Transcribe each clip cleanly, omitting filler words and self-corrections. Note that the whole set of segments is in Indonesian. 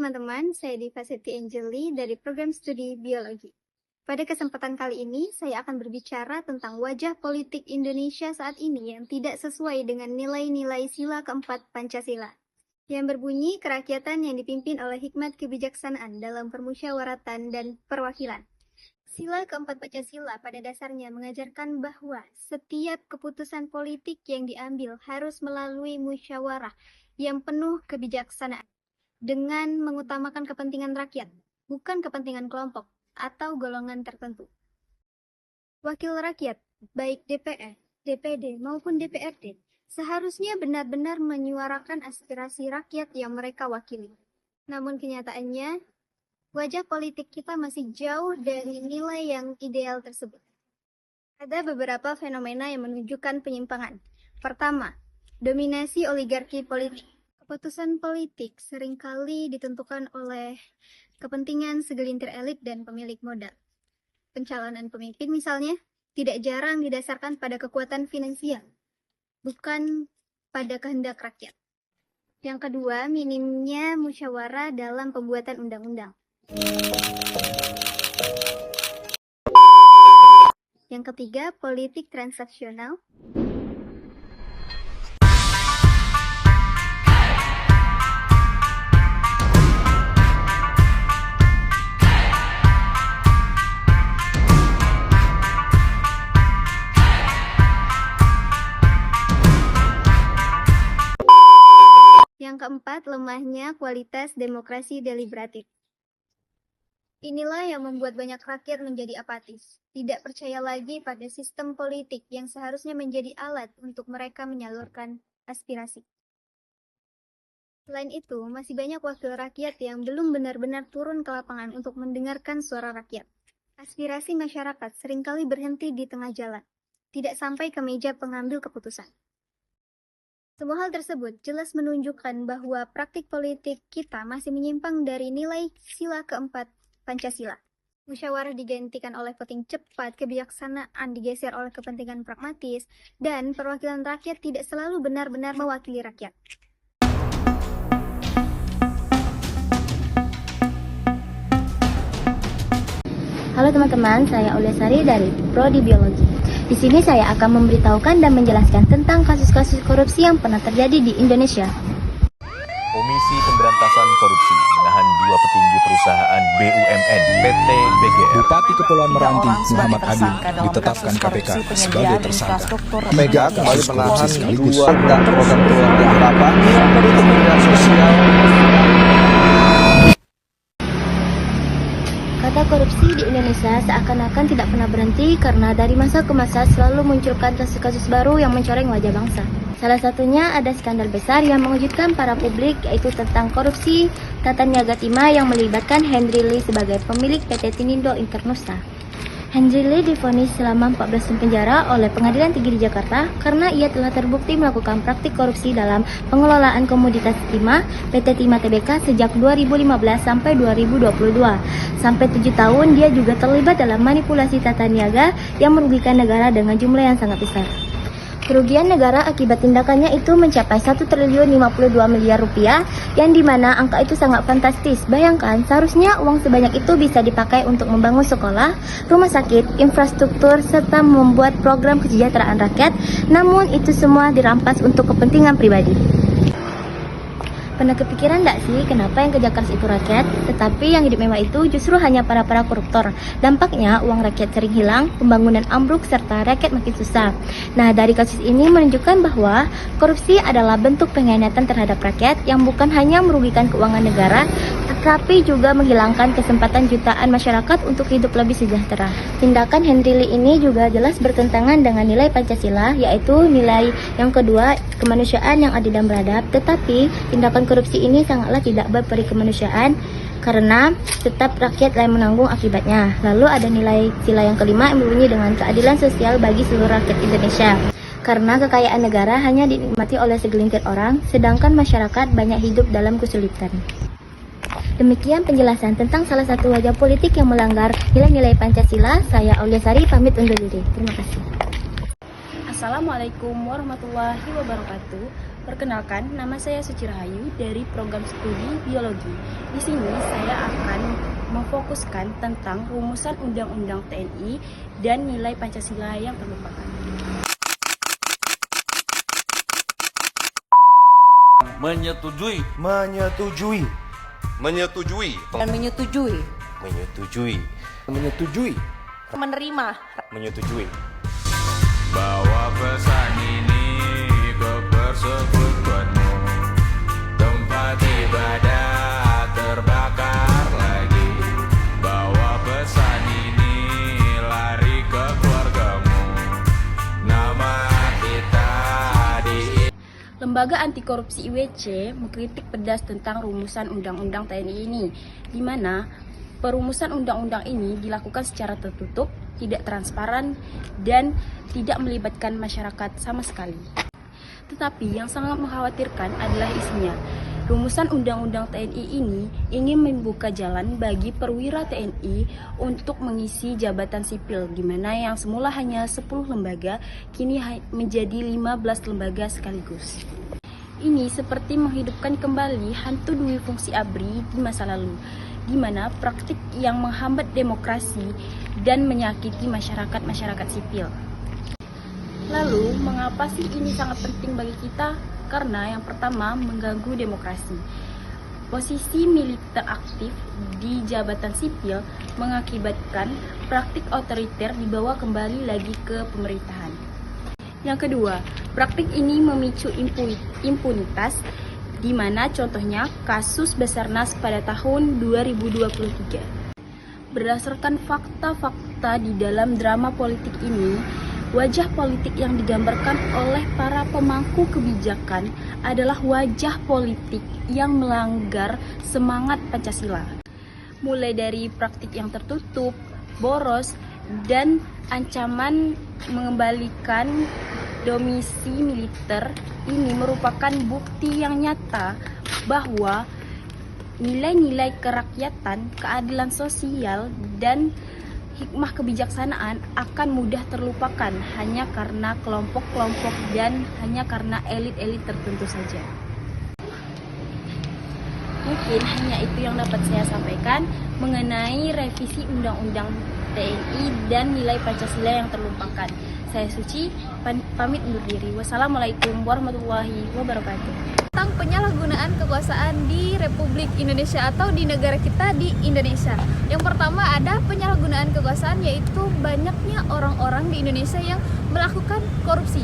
teman-teman, saya Diva Siti Angeli dari program studi biologi. Pada kesempatan kali ini, saya akan berbicara tentang wajah politik Indonesia saat ini yang tidak sesuai dengan nilai-nilai sila keempat Pancasila, yang berbunyi kerakyatan yang dipimpin oleh hikmat kebijaksanaan dalam permusyawaratan dan perwakilan. Sila keempat Pancasila pada dasarnya mengajarkan bahwa setiap keputusan politik yang diambil harus melalui musyawarah yang penuh kebijaksanaan, dengan mengutamakan kepentingan rakyat, bukan kepentingan kelompok atau golongan tertentu. Wakil rakyat, baik DPR, DPD maupun DPRD, seharusnya benar-benar menyuarakan aspirasi rakyat yang mereka wakili. Namun kenyataannya, wajah politik kita masih jauh dari nilai yang ideal tersebut. Ada beberapa fenomena yang menunjukkan penyimpangan. Pertama, dominasi oligarki politik. Keputusan politik seringkali ditentukan oleh kepentingan segelintir elit dan pemilik modal. Pencalonan pemimpin misalnya tidak jarang didasarkan pada kekuatan finansial, bukan pada kehendak rakyat. Yang kedua, minimnya musyawarah dalam pembuatan undang-undang. Yang ketiga, politik transaksional. Yang keempat, lemahnya kualitas demokrasi deliberatif. Inilah yang membuat banyak rakyat menjadi apatis, tidak percaya lagi pada sistem politik yang seharusnya menjadi alat untuk mereka menyalurkan aspirasi. Selain itu, masih banyak wakil rakyat yang belum benar-benar turun ke lapangan untuk mendengarkan suara rakyat. Aspirasi masyarakat seringkali berhenti di tengah jalan, tidak sampai ke meja pengambil keputusan. Semua hal tersebut jelas menunjukkan bahwa praktik politik kita masih menyimpang dari nilai sila keempat Pancasila. Musyawarah digantikan oleh voting cepat, kebijaksanaan digeser oleh kepentingan pragmatis, dan perwakilan rakyat tidak selalu benar-benar mewakili rakyat. Halo teman-teman, saya Aulia Sari dari Prodi Biologi. Di sini saya akan memberitahukan dan menjelaskan tentang kasus-kasus korupsi yang pernah terjadi di Indonesia. Komisi Pemberantasan Korupsi menahan 2 petinggi perusahaan BUMN PT BGR. Bupati Kepulauan Meranti Muhammad Adil ditetapkan KPK sebagai tersangka. Mega kembali menahan 2 program keluarga harapan untuk media sosial. Kata korupsi di Indonesia seakan-akan tidak pernah berhenti karena dari masa ke masa selalu munculkan kasus-kasus baru yang mencoreng wajah bangsa. Salah satunya ada skandal besar yang mengejutkan para publik, yaitu tentang korupsi Tata Niaga Timah yang melibatkan Henry Lee sebagai pemilik PT Tinindo Internusa. Henry Lee divonis selama 14 tahun penjara oleh Pengadilan Tinggi di Jakarta karena ia telah terbukti melakukan praktik korupsi dalam pengelolaan komoditas timah PT Timah Tbk sejak 2015 sampai 2022. Sampai 7 tahun dia juga terlibat dalam manipulasi tata niaga yang merugikan negara dengan jumlah yang sangat besar. Kerugian negara akibat tindakannya itu mencapai 1 triliun 52 miliar rupiah, yang dimana angka itu sangat fantastis. Bayangkan, seharusnya uang sebanyak itu bisa dipakai untuk membangun sekolah, rumah sakit, infrastruktur, serta membuat program kesejahteraan rakyat, namun itu semua dirampas untuk kepentingan pribadi. Pernah kepikiran nggak sih kenapa yang kerja keras itu rakyat, tetapi yang hidup mewah itu justru hanya para koruptor? Dampaknya uang rakyat sering hilang, pembangunan ambruk, serta rakyat makin susah. Nah, dari kasus ini menunjukkan bahwa korupsi adalah bentuk pengkhianatan terhadap rakyat yang bukan hanya merugikan keuangan negara, tetapi juga menghilangkan kesempatan jutaan masyarakat untuk hidup lebih sejahtera. Tindakan Henry Lee ini juga jelas bertentangan dengan nilai Pancasila, yaitu nilai yang kedua, kemanusiaan yang adil dan beradab, tetapi tindakan korupsi ini sangatlah tidak berperi kemanusiaan karena tetap rakyat yang menanggung akibatnya. Lalu ada nilai sila yang kelima yang berbunyi dengan keadilan sosial bagi seluruh rakyat Indonesia. Karena kekayaan negara hanya dinikmati oleh segelintir orang, sedangkan masyarakat banyak hidup dalam kesulitan. Demikian penjelasan tentang salah satu wajah politik yang melanggar nilai-nilai Pancasila. Saya Aulia Sari pamit undur diri. Terima kasih. Assalamualaikum warahmatullahi wabarakatuh. Perkenalkan, nama saya Suci Rahayu dari program studi biologi. Di sini saya akan memfokuskan tentang rumusan Undang-Undang TNI dan nilai Pancasila yang terlupakan. Menyetujui dan menyetujui menerima bawa pesan ini ke persekutuanmu, tempat ibadah terbakar lagi. Bawa pesan ini lari ke keluargamu, nama kita di Lembaga Anti Korupsi IWC mengkritik pedas tentang rumusan Undang-Undang TNI ini, di mana perumusan undang-undang ini dilakukan secara tertutup, tidak transparan, dan tidak melibatkan masyarakat sama sekali. Tetapi yang sangat mengkhawatirkan adalah isinya. Rumusan Undang-Undang TNI ini ingin membuka jalan bagi perwira TNI untuk mengisi jabatan sipil, di mana yang semula hanya 10 lembaga, kini menjadi 15 lembaga sekaligus. Ini seperti menghidupkan kembali hantu dui fungsi ABRI di masa lalu, di mana praktik yang menghambat demokrasi dan menyakiti masyarakat sipil. Lalu, mengapa sih ini sangat penting bagi kita? Karena yang pertama, mengganggu demokrasi. Posisi militer aktif di jabatan sipil mengakibatkan praktik otoriter dibawa kembali lagi ke pemerintahan. Yang kedua, praktik ini memicu impunitas, di mana contohnya kasus Basarnas pada tahun 2023. Berdasarkan fakta-fakta di dalam drama politik ini, wajah politik yang digambarkan oleh para pemangku kebijakan adalah wajah politik yang melanggar semangat Pancasila. Mulai dari praktik yang tertutup, boros, dan ancaman mengembalikan domisi militer ini merupakan bukti yang nyata bahwa nilai-nilai kerakyatan, keadilan sosial, dan hikmah kebijaksanaan akan mudah terlupakan hanya karena kelompok-kelompok dan hanya karena elit-elit tertentu saja. Mungkin hanya itu yang dapat saya sampaikan mengenai revisi Undang-Undang TNI dan nilai Pancasila yang terlupakan. Saya Suci, pamit undur diri. Wassalamualaikum warahmatullahi wabarakatuh. Tentang penyalahgunaan kekuasaan di Republik Indonesia atau di negara kita di Indonesia. Yang pertama ada penyalahgunaan kekuasaan, yaitu banyaknya orang-orang di Indonesia yang melakukan korupsi.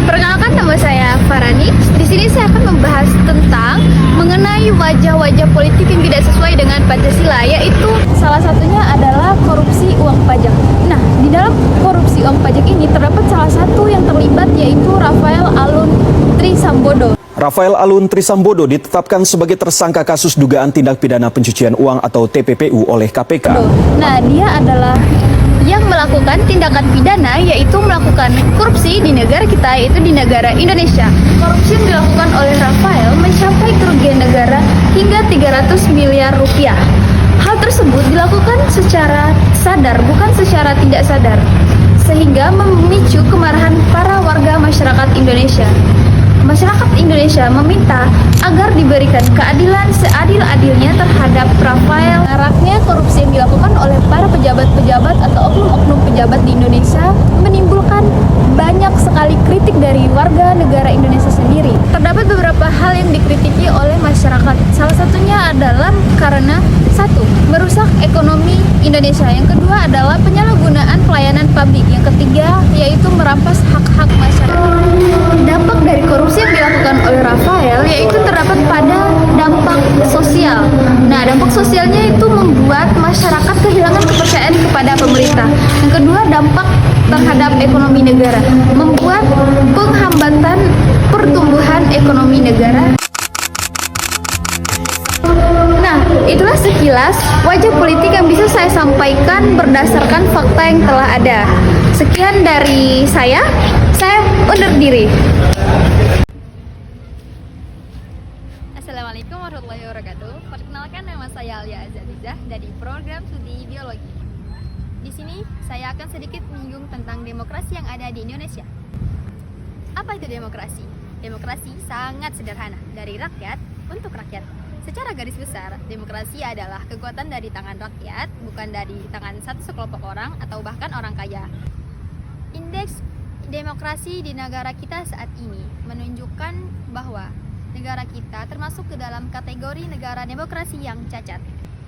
Perkenalkan, nama saya Farani. Di sini saya akan membahas tentang mengenai wajah-wajah politik yang tidak sesuai dengan Pancasila, yaitu salah satunya adalah korupsi uang pajak. Nah, di dalam korupsi uang pajak ini terdapat salah satu yang terlibat, yaitu Rafael Alun Trisambodo. Rafael Alun Trisambodo ditetapkan sebagai tersangka kasus dugaan tindak pidana pencucian uang atau TPPU oleh KPK. Nah, dia adalah yang melakukan tindakan pidana, yaitu melakukan korupsi di negara kita, yaitu di negara Indonesia. Korupsi yang dilakukan oleh Rafael mencapai kerugian negara hingga 300 miliar rupiah. Hal tersebut dilakukan secara sadar, bukan secara tidak sadar, sehingga memicu kemarahan para warga masyarakat Indonesia. Masyarakat Indonesia meminta agar diberikan keadilan seadil-adilnya terhadap Rafael. Maraknya korupsi yang dilakukan oleh para pejabat-pejabat atau oknum-oknum pejabat di Indonesia menimbulkan banyak sekali kritik dari warga negara Indonesia sendiri. Terdapat beberapa hal yang dikritiki oleh masyarakat. Salah satunya adalah karena satu, merusak ekonomi Indonesia. Yang kedua adalah penyalahgunaan pelayanan publik. Yang ketiga yaitu merampas hak-hak masyarakat. Dampak dari korupsi yang dilakukan oleh Rafael yaitu terdapat pada dampak sosial. Nah, dampak sosialnya itu membuat masyarakat kehilangan kepercayaan kepada pemerintah. Yang kedua, dampak terhadap ekonomi negara, membuat penghambatan pertumbuhan ekonomi negara. Nah, itulah sekilas wajah politik yang bisa saya sampaikan berdasarkan fakta yang telah ada. Sekian dari saya undur diri. Assalamualaikum warahmatullahi wabarakatuh. Perkenalkan, nama saya Alia Azalizah dari program studi biologi. Di sini saya akan sedikit menyinggung tentang demokrasi yang ada di Indonesia. Apa itu demokrasi? Demokrasi sangat sederhana, dari rakyat untuk rakyat. Secara garis besar, demokrasi adalah kekuatan dari tangan rakyat, bukan dari tangan satu sekelompok orang atau bahkan orang kaya. Indeks demokrasi di negara kita saat ini menunjukkan bahwa negara kita termasuk ke dalam kategori negara demokrasi yang cacat.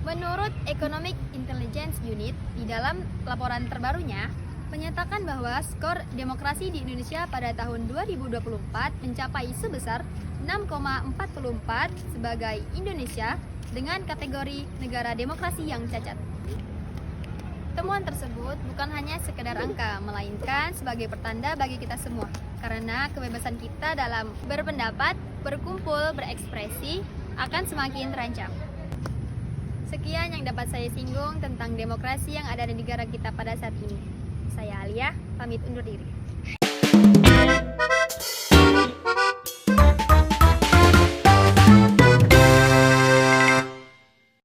Menurut Economic Intelligence Unit, di dalam laporan terbarunya, menyatakan bahwa skor demokrasi di Indonesia pada tahun 2024 mencapai sebesar 6,44 sebagai Indonesia dengan kategori negara demokrasi yang cacat. Temuan tersebut bukan hanya sekedar angka, melainkan sebagai pertanda bagi kita semua. Karena kebebasan kita dalam berpendapat, berkumpul, berekspresi akan semakin terancam. Sekian yang dapat saya singgung tentang demokrasi yang ada di negara kita pada saat ini. Saya Alia, pamit undur diri.